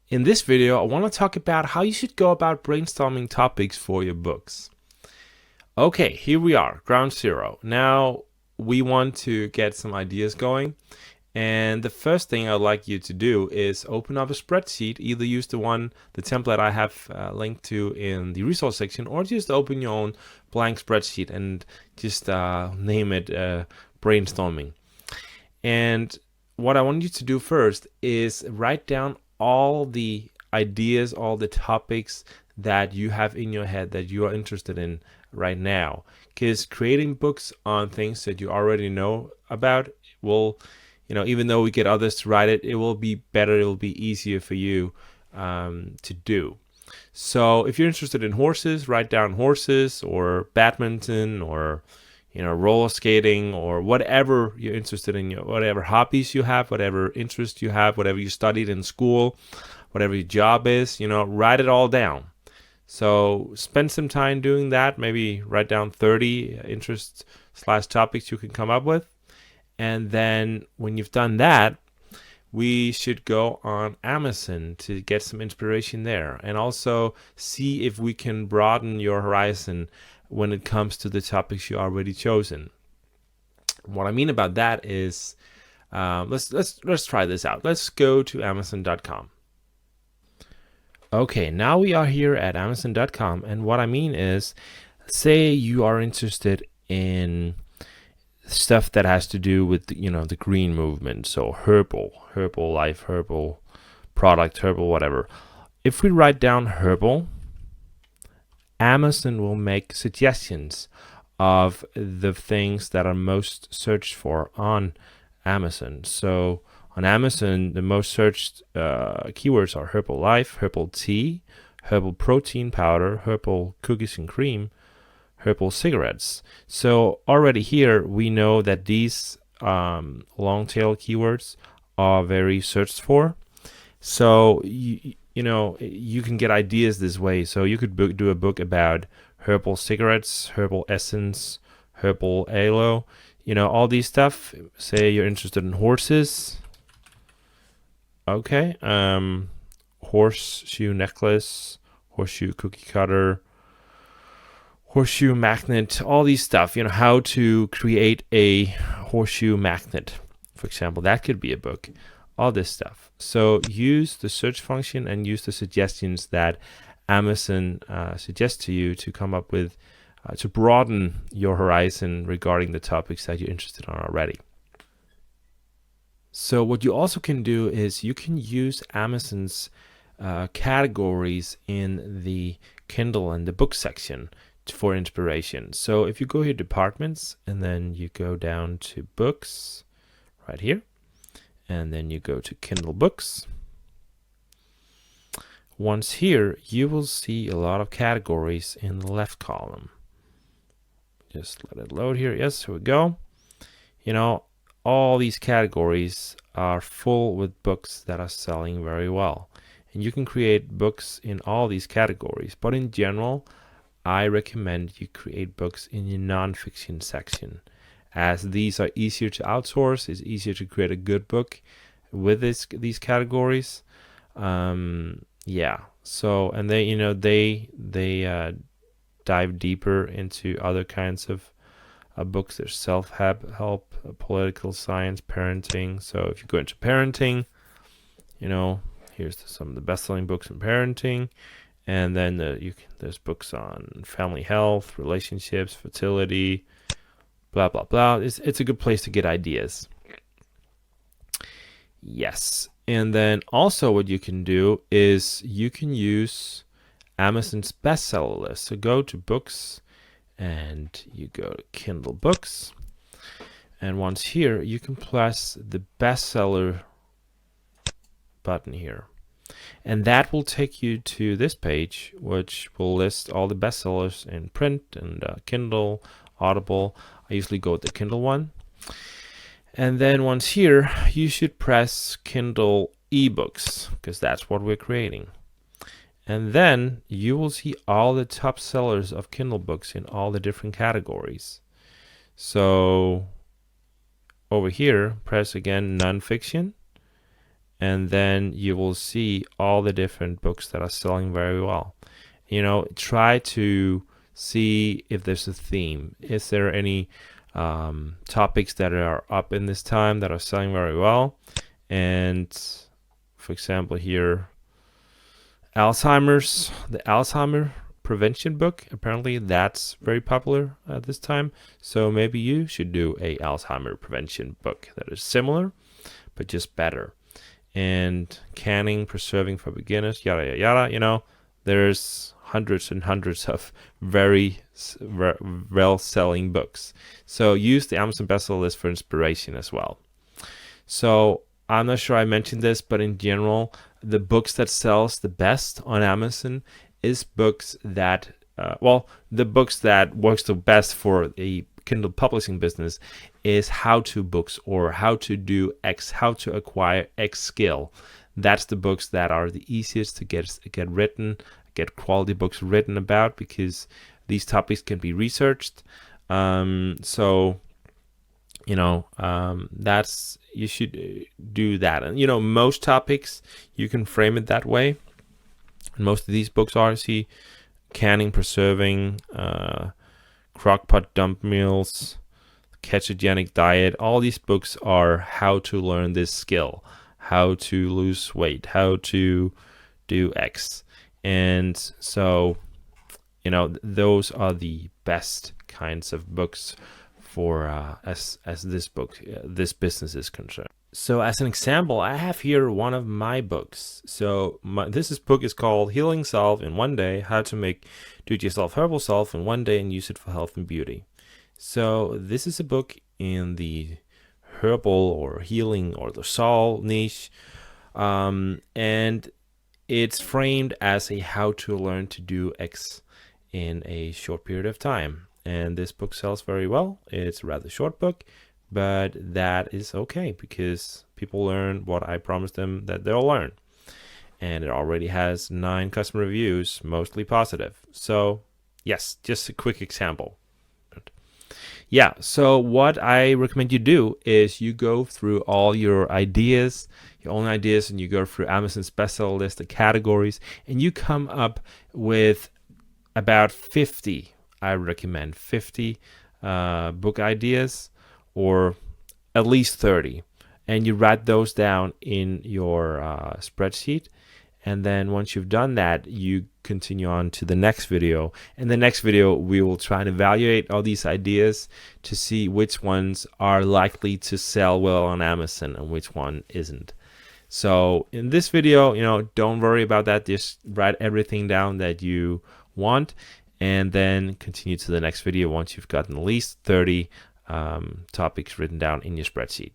In this video, I want to talk about how you should go about brainstorming topics for your books. Okay, here we are, ground zero. Now we want to get some ideas going. And the first thing I'd like you to do is open up a spreadsheet. Either use the template I have linked to in the resource section, or just open your own blank spreadsheet and just name it brainstorming. And what I want you to do first is write down all the ideas, all the topics that you have in your head that you are interested in right now. Because creating books on things that you already know about will, even though we get others to write it, it will be better, it will be easier for you to do. So if you're interested in horses, write down horses or badminton or roller skating or whatever you're interested in, whatever hobbies you have, whatever interests you have, whatever you studied in school, whatever your job is, write it all down. So spend some time doing that. Maybe write down 30 interests/topics you can come up with. And then when you've done that, we should go on Amazon to get some inspiration there, and also see if we can broaden your horizon when it comes to the topics you already chosen. What I mean about that is, let's try this out. Let's go to Amazon.com. Okay, now we are here at Amazon.com, and what I mean is, say you are interested in stuff that has to do with the green movement, so herbal life, herbal product, herbal whatever. If we write down herbal, Amazon will make suggestions of the things that are most searched for on Amazon. So on Amazon, the most searched keywords are herbal life, herbal tea, herbal protein powder, herbal cookies and cream, herbal cigarettes. So already here we know that these long tail keywords are very searched for. So you can get ideas this way. So you could do a book about herbal cigarettes, herbal essence, herbal aloe, all these stuff. Say you're interested in horses. Okay, horseshoe necklace, horseshoe cookie cutter, horseshoe magnet, all these stuff, how to create a horseshoe magnet, for example. That could be a book, all this stuff. So use the search function and use the suggestions that Amazon suggests to you to come up with, to broaden your horizon regarding the topics that you're interested in already. So what you also can do is you can use Amazon's categories in the Kindle and the book section for inspiration. So if you go here, departments, and then you go down to books right here, and then you go to Kindle books. Once here, you will see a lot of categories in the left column. Just let it load here. Yes, here we go. All these categories are full with books that are selling very well. And you can create books in all these categories. But in general, I recommend you create books in your nonfiction section, as these are easier to outsource. It's easier to create a good book with these categories. Yeah. So, and they dive deeper into other kinds of books. There's self-help, political science, parenting. So if you go into parenting, here's some of the best-selling books in parenting. And then there's books on family health, relationships, fertility, blah, blah, blah. It's a good place to get ideas. Yes. And then also what you can do is you can use Amazon's bestseller list. So go to books and you go to Kindle books. And once here, you can press the bestseller button here. And that will take you to this page, which will list all the bestsellers in print and Kindle, Audible. I usually go with the Kindle one. And then once here, you should press Kindle eBooks, because that's what we're creating. And then you will see all the top sellers of Kindle books in all the different categories. So over here, press again nonfiction. and then you will see all the different books that are selling very well. You know, try to see if there's a theme. Is there any topics that are up in this time that are selling very well? And for example, here, the Alzheimer prevention book, apparently that's very popular at this time. So maybe you should do a Alzheimer prevention book that is similar, but just better. And canning, preserving for beginners, yada, yada, yada. You know, there's hundreds and hundreds of very well-selling books. So use the Amazon bestseller list for inspiration as well. So I'm not sure I mentioned this, but in general, the books that sells the best on Amazon is books that, the books that works the best for a Kindle publishing business is how-to books, or how to do X, how to acquire X skill. That's the books that are the easiest to get written, get quality books written about, because these topics can be researched. So, you know, you should do that. And, you know, most topics, you can frame it that way. And most of these books are, see, canning, preserving, crockpot dump meals, ketogenic diet. All these books are how to learn this skill, how to lose weight, how to do X. And so, you know, those are the best kinds of books for as this business is concerned. So as an example, I have here one of my books. So this book is called Healing Self in One Day, How to Make Do-It-Yourself Herbal Self in One Day and Use It for Health and Beauty. So this is a book in the herbal or healing or the soul niche. And it's framed as a how to learn to do X in a short period of time. And this book sells very well. It's a rather short book, but that is okay because people learn what I promised them that they'll learn. And it already has 9 customer reviews, mostly positive. So yes, just a quick example. Yeah, so what I recommend you do is you go through all your ideas, your own ideas, and you go through Amazon's bestseller list, the categories, and you come up with about 50, I recommend 50 book ideas, or at least 30. And you write those down in your spreadsheet. And then once you've done that, you continue on to the next video. In the next video, we will try and evaluate all these ideas to see which ones are likely to sell well on Amazon and which one isn't. So in this video, you know, don't worry about that. Just write everything down that you want and then continue to the next video once you've gotten at least 30 topics written down in your spreadsheet.